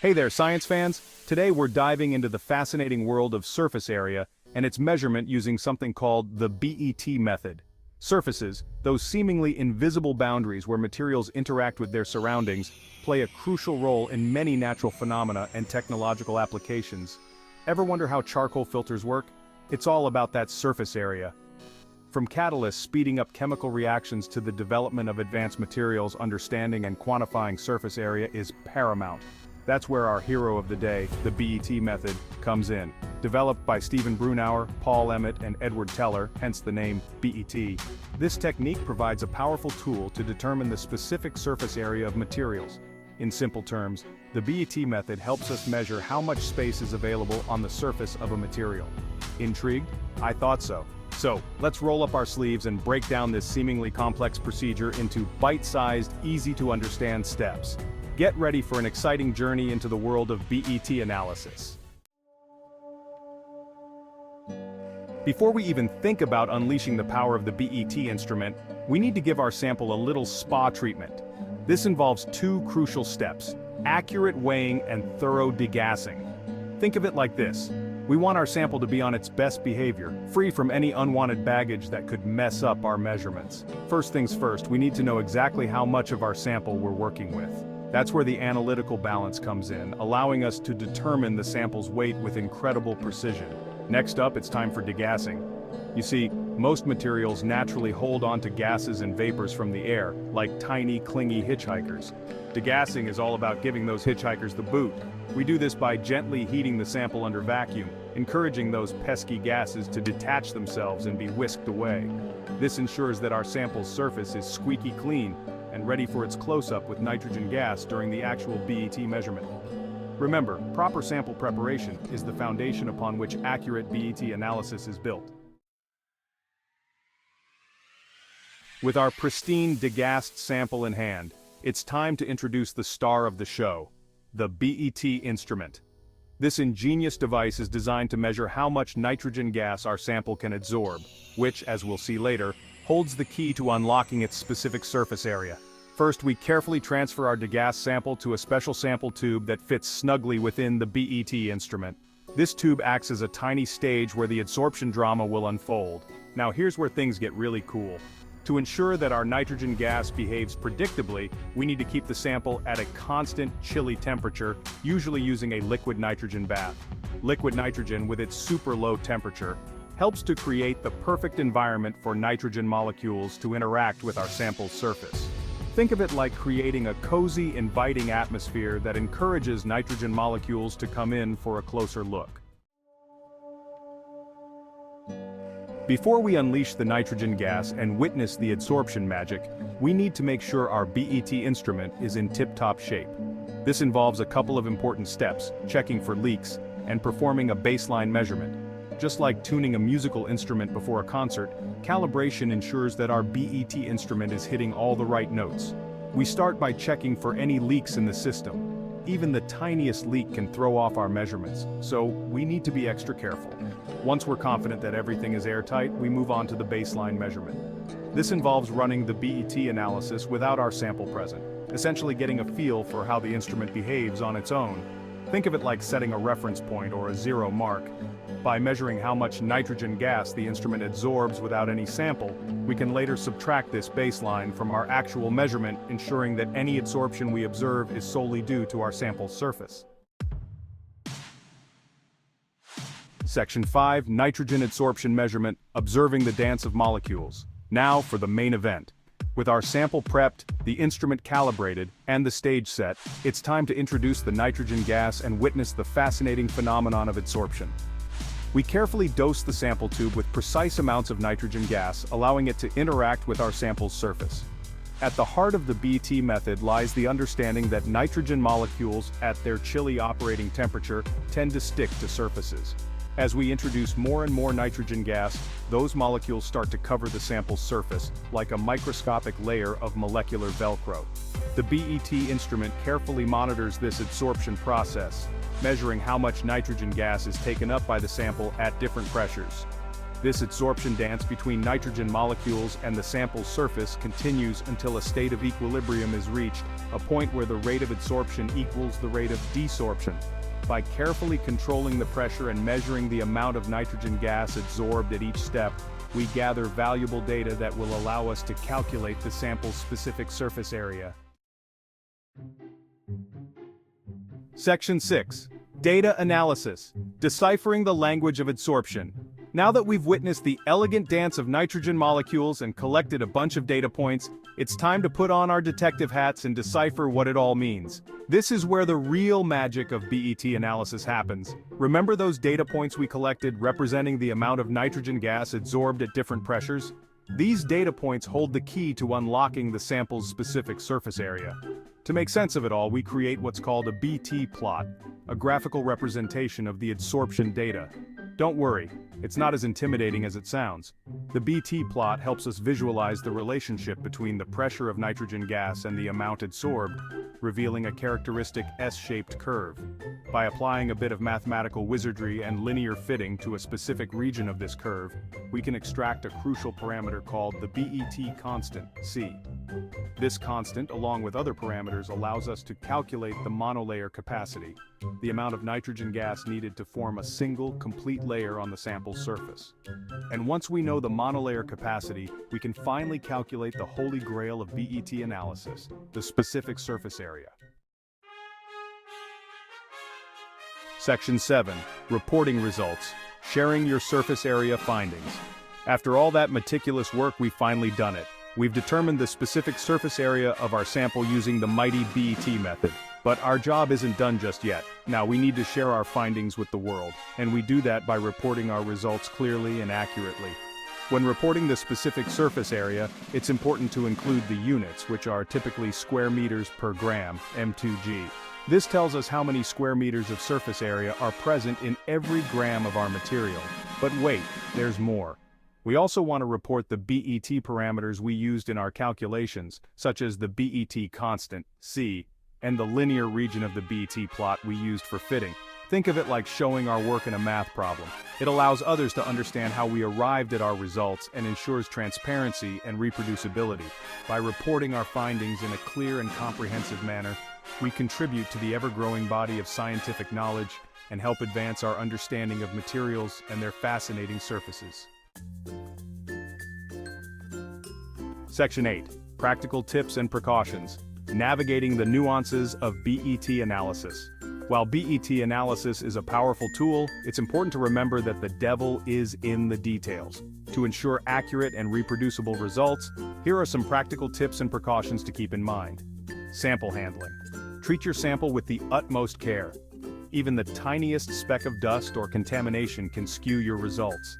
Hey there, science fans! Today we're diving into the fascinating world of surface area and its measurement using something called the BET method. Surfaces, those seemingly invisible boundaries where materials interact with their surroundings, play a crucial role in many natural phenomena and technological applications. Ever wonder how charcoal filters work? It's all about that surface area. From catalysts speeding up chemical reactions to the development of advanced materials, understanding and quantifying surface area is paramount. That's where our hero of the day, the BET method, comes in. Developed by Steven Brunauer, Paul Emmett, and Edward Teller, hence the name BET, this technique provides a powerful tool to determine the specific surface area of materials. In simple terms, the BET method helps us measure how much space is available on the surface of a material. Intrigued? I thought so. So, let's roll up our sleeves and break down this seemingly complex procedure into bite-sized, easy-to-understand steps. Get ready for an exciting journey into the world of BET analysis. Before we even think about unleashing the power of the BET instrument, we need to give our sample a little spa treatment. This involves two crucial steps: accurate weighing and thorough degassing. Think of it like this. We want our sample to be on its best behavior, free from any unwanted baggage that could mess up our measurements. First things first, we need to know exactly how much of our sample we're working with. That's where the analytical balance comes in, allowing us to determine the sample's weight with incredible precision. Next up, it's time for degassing. You see, most materials naturally hold on to gases and vapors from the air, like tiny, clingy hitchhikers. Degassing is all about giving those hitchhikers the boot. We do this by gently heating the sample under vacuum, encouraging those pesky gases to detach themselves and be whisked away. This ensures that our sample's surface is squeaky clean and ready for its close-up with nitrogen gas during the actual BET measurement. Remember, proper sample preparation is the foundation upon which accurate BET analysis is built. With our pristine degassed sample in hand, it's time to introduce the star of the show, the BET instrument. This ingenious device is designed to measure how much nitrogen gas our sample can absorb, which, as we'll see later, holds the key to unlocking its specific surface area. First, we carefully transfer our degassed sample to a special sample tube that fits snugly within the BET instrument. This tube acts as a tiny stage where the adsorption drama will unfold. Now here's where things get really cool. To ensure that our nitrogen gas behaves predictably, we need to keep the sample at a constant, chilly temperature, usually using a liquid nitrogen bath. Liquid nitrogen, with its super low temperature, helps to create the perfect environment for nitrogen molecules to interact with our sample's surface. Think of it like creating a cozy, inviting atmosphere that encourages nitrogen molecules to come in for a closer look. Before we unleash the nitrogen gas and witness the adsorption magic, we need to make sure our BET instrument is in tip-top shape. This involves a couple of important steps: checking for leaks and performing a baseline measurement. Just like tuning a musical instrument before a concert, calibration ensures that our BET instrument is hitting all the right notes. We start by checking for any leaks in the system. Even the tiniest leak can throw off our measurements, so we need to be extra careful. Once we're confident that everything is airtight, we move on to the baseline measurement. This involves running the BET analysis without our sample present, essentially getting a feel for how the instrument behaves on its own. Think of it like setting a reference point or a zero mark. By measuring how much nitrogen gas the instrument absorbs without any sample, we can later subtract this baseline from our actual measurement, ensuring that any absorption we observe is solely due to our sample's surface. Section 5, Nitrogen Adsorption Measurement, Observing the Dance of Molecules. Now for the main event. With our sample prepped, the instrument calibrated, and the stage set, it's time to introduce the nitrogen gas and witness the fascinating phenomenon of adsorption. We carefully dose the sample tube with precise amounts of nitrogen gas, allowing it to interact with our sample's surface. At the heart of the BET method lies the understanding that nitrogen molecules, at their chilly operating temperature, tend to stick to surfaces. As we introduce more and more nitrogen gas, those molecules start to cover the sample's surface, like a microscopic layer of molecular Velcro. The BET instrument carefully monitors this adsorption process, measuring how much nitrogen gas is taken up by the sample at different pressures. This adsorption dance between nitrogen molecules and the sample's surface continues until a state of equilibrium is reached, a point where the rate of adsorption equals the rate of desorption. By carefully controlling the pressure and measuring the amount of nitrogen gas absorbed at each step, we gather valuable data that will allow us to calculate the sample's specific surface area. Section 6. Data Analysis. Deciphering the language of adsorption. Now that we've witnessed the elegant dance of nitrogen molecules and collected a bunch of data points, it's time to put on our detective hats and decipher what it all means. This is where the real magic of BET analysis happens. Remember those data points we collected representing the amount of nitrogen gas absorbed at different pressures? These data points hold the key to unlocking the sample's specific surface area. To make sense of it all, we create what's called a BT plot, a graphical representation of the adsorption data. Don't worry, it's not as intimidating as it sounds. The BT plot helps us visualize the relationship between the pressure of nitrogen gas and the amount adsorbed, revealing a characteristic S-shaped curve. By applying a bit of mathematical wizardry and linear fitting to a specific region of this curve, we can extract a crucial parameter called the BET constant, C. This constant, along with other parameters, allows us to calculate the monolayer capacity, the amount of nitrogen gas needed to form a single, complete layer on the sample's surface. And once we know the monolayer capacity, we can finally calculate the holy grail of BET analysis, the specific surface area. Section 7. Reporting results. Sharing your surface area findings. After all that meticulous work, we've finally done it. We've determined the specific surface area of our sample using the mighty BET method. But our job isn't done just yet. Now we need to share our findings with the world, and we do that by reporting our results clearly and accurately. When reporting the specific surface area, it's important to include the units, which are typically square meters per gram, M2G. This tells us how many square meters of surface area are present in every gram of our material. But wait, there's more. We also want to report the BET parameters we used in our calculations, such as the BET constant, C, and the linear region of the BET plot we used for fitting. Think of it like showing our work in a math problem. It allows others to understand how we arrived at our results and ensures transparency and reproducibility. By reporting our findings in a clear and comprehensive manner, we contribute to the ever-growing body of scientific knowledge and help advance our understanding of materials and their fascinating surfaces. Section 8. Practical Tips and Precautions. Navigating the nuances of BET analysis. While BET analysis is a powerful tool, it's important to remember that the devil is in the details. To ensure accurate and reproducible results, here are some practical tips and precautions to keep in mind. Sample handling. Treat your sample with the utmost care. Even the tiniest speck of dust or contamination can skew your results.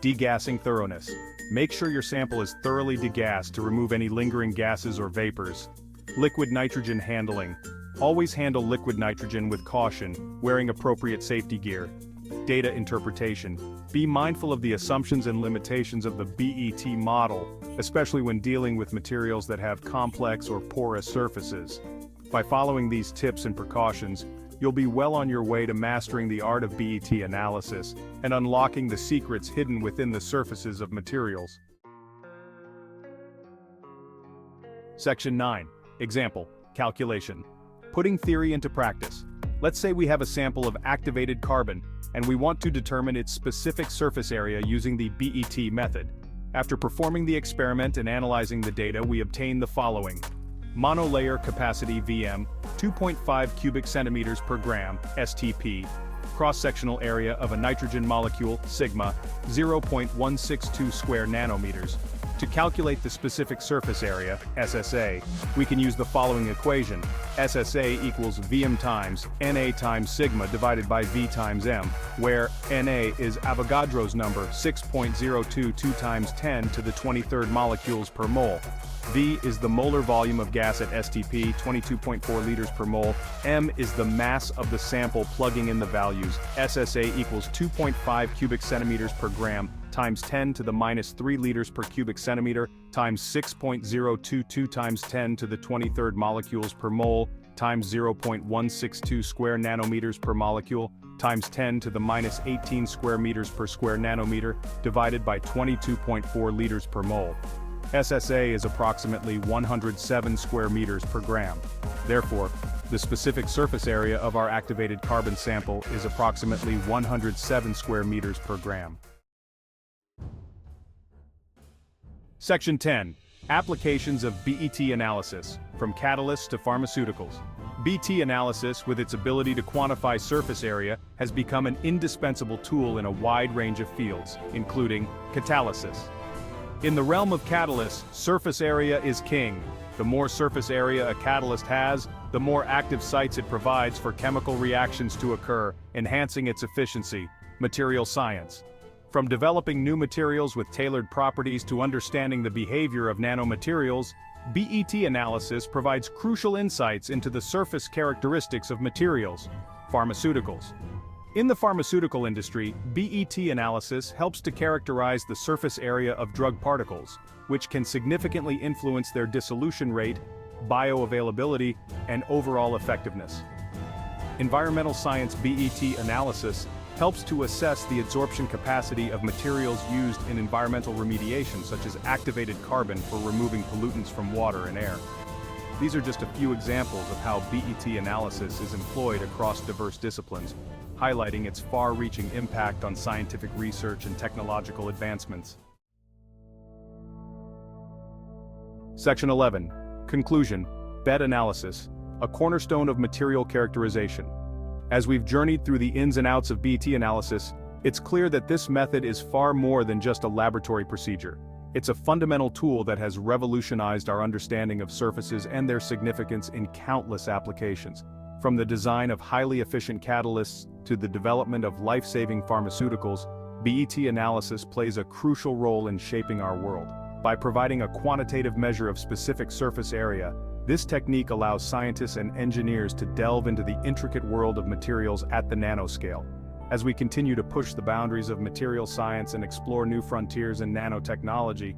Degassing thoroughness. Make sure your sample is thoroughly degassed to remove any lingering gases or vapors. Liquid nitrogen handling. Always handle liquid nitrogen with caution, wearing appropriate safety gear. Data interpretation. Be mindful of the assumptions and limitations of the BET model, especially when dealing with materials that have complex or porous surfaces. By following these tips and precautions, you'll be well on your way to mastering the art of BET analysis and unlocking the secrets hidden within the surfaces of materials. Section 9. Example, calculation. Putting theory into practice. Let's say we have a sample of activated carbon, and we want to determine its specific surface area using the BET method. After performing the experiment and analyzing the data, we obtain the following. Monolayer capacity Vm, 2.5 cubic centimeters per gram, STP. Cross-sectional area of a nitrogen molecule, sigma, 0.162 square nanometers. To calculate the specific surface area, SSA, we can use the following equation. SSA equals Vm times Na times sigma divided by V times m, where Na is Avogadro's number, 6.022 times 10 to the 23rd molecules per mole. V is the molar volume of gas at STP, 22.4 liters per mole. M is the mass of the sample. Plugging in the values. SSA equals 2.5 cubic centimeters per gram times 10 to the minus 3 liters per cubic centimeter times 6.022 times 10 to the 23rd molecules per mole times 0.162 square nanometers per molecule times 10 to the minus 18 square meters per square nanometer, divided by 22.4 liters per mole. SSA is approximately 107 square meters per gram. Therefore, the specific surface area of our activated carbon sample is approximately 107 square meters per gram. Section 10. Applications of BET analysis, from catalysts to pharmaceuticals. BET analysis, with its ability to quantify surface area, has become an indispensable tool in a wide range of fields, including catalysis. In the realm of catalysts, surface area is king. The more surface area a catalyst has, the more active sites it provides for chemical reactions to occur, enhancing its efficiency. Material science. From developing new materials with tailored properties to understanding the behavior of nanomaterials, BET analysis provides crucial insights into the surface characteristics of materials. Pharmaceuticals. In the pharmaceutical industry, BET analysis helps to characterize the surface area of drug particles, which can significantly influence their dissolution rate, bioavailability, and overall effectiveness. Environmental science BET analysis helps to assess the absorption capacity of materials used in environmental remediation, such as activated carbon for removing pollutants from water and air. These are just a few examples of how BET analysis is employed across diverse disciplines, highlighting its far-reaching impact on scientific research and technological advancements. Section 11. Conclusion. BET analysis, a cornerstone of material characterization. As we've journeyed through the ins and outs of BET analysis, it's clear that this method is far more than just a laboratory procedure. It's a fundamental tool that has revolutionized our understanding of surfaces and their significance in countless applications. From the design of highly efficient catalysts to the development of life-saving pharmaceuticals, BET analysis plays a crucial role in shaping our world. By providing a quantitative measure of specific surface area, this technique allows scientists and engineers to delve into the intricate world of materials at the nanoscale. As we continue to push the boundaries of material science and explore new frontiers in nanotechnology,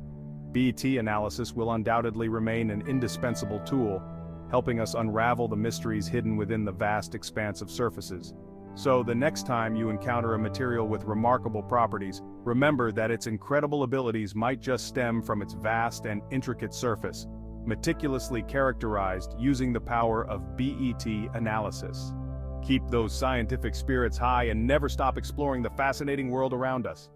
BET analysis will undoubtedly remain an indispensable tool, helping us unravel the mysteries hidden within the vast expanse of surfaces. So, the next time you encounter a material with remarkable properties, remember that its incredible abilities might just stem from its vast and intricate surface, meticulously characterized using the power of BET analysis. Keep those scientific spirits high and never stop exploring the fascinating world around us.